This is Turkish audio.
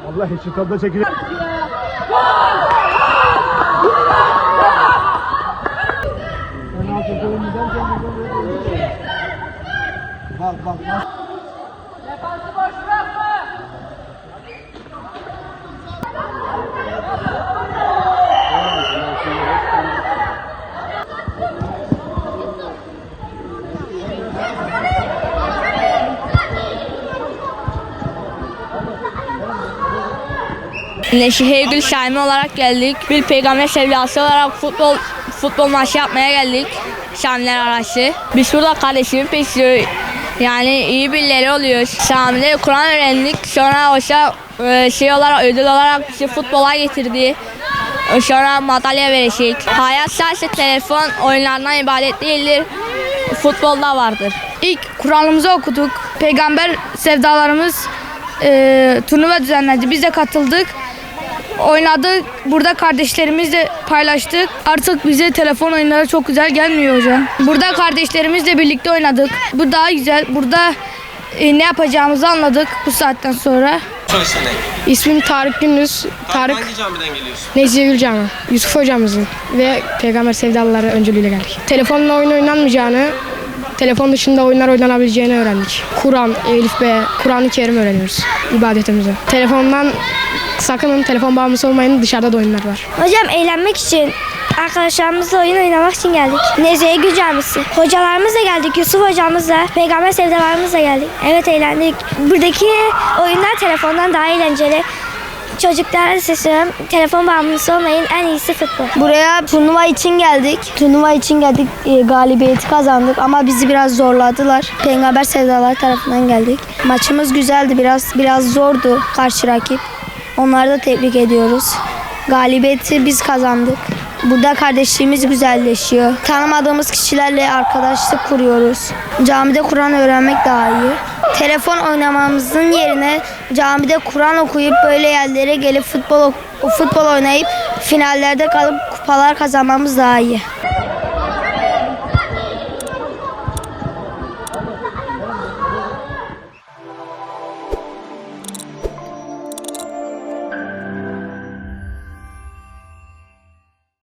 Vallahi şu tabda çekilir. Bak. Defansı boş bırakma. Neşe Gül Şahin olarak geldik. Bir peygamber sevdası olarak futbol maçı yapmaya geldik. Şamiller arası. Biz burada kardeşimi peşiyor. Yani iyi birileri oluyor. Şamil'de Kur'an öğrendik. Sonra oysa ödül olarak bizi futbola getirdi. Sonra madalya verecek. Hayat sadece telefon oyunlarından ibaret değildir. Futbolda vardır. İlk Kur'an'ımızı okuduk. Peygamber sevdalarımız turnuva düzenlendi. Biz de katıldık. Oynadık. Burada kardeşlerimizle paylaştık. Artık bize telefon oyunları çok güzel gelmiyor hocam. Burada kardeşlerimizle birlikte oynadık. Bu daha güzel. Burada ne yapacağımızı anladık bu saatten sonra. Soy isim ne? İsmim Tarık Gündüz. Hangi camiden geliyorsun? Nezihe Gül Camii. Yusuf hocamızın ve Peygamber sevdalıları öncülüğüyle geldik. Telefonla oyun oynanmayacağını, telefon dışında oyunlar oynanabileceğini öğrendik. Kur'an, Elif ve Kur'an-ı Kerim öğreniyoruz ibadetimize. Telefondan sakının, telefon bağımlısı olmayın, dışarıda da oyunlar var. Hocam eğlenmek için, arkadaşlarımızla oyun oynamak için geldik. Nezihe Gül Camisi. Hocalarımızla geldik, Yusuf hocamızla, peygamber sevdalarımızla geldik. Evet eğlendik. Buradaki oyunlar telefondan daha eğlenceli. Çocuklara sesleniyorum, telefon bağımlısı olmayın, en iyisi futbol. Buraya turnuva için geldik. Galibiyeti kazandık ama bizi biraz zorladılar. Peygamber sevdaları tarafından geldik. Maçımız güzeldi, biraz zordu karşı rakip. Onları da tebrik ediyoruz. Galibiyeti biz kazandık. Burada kardeşliğimiz güzelleşiyor. Tanımadığımız kişilerle arkadaşlık kuruyoruz. Camide Kur'an öğrenmek daha iyi. Telefon oynamamızın yerine camide Kur'an okuyup böyle yerlere gelip futbol oynayıp finallerde kalıp kupalar kazanmamız daha iyi.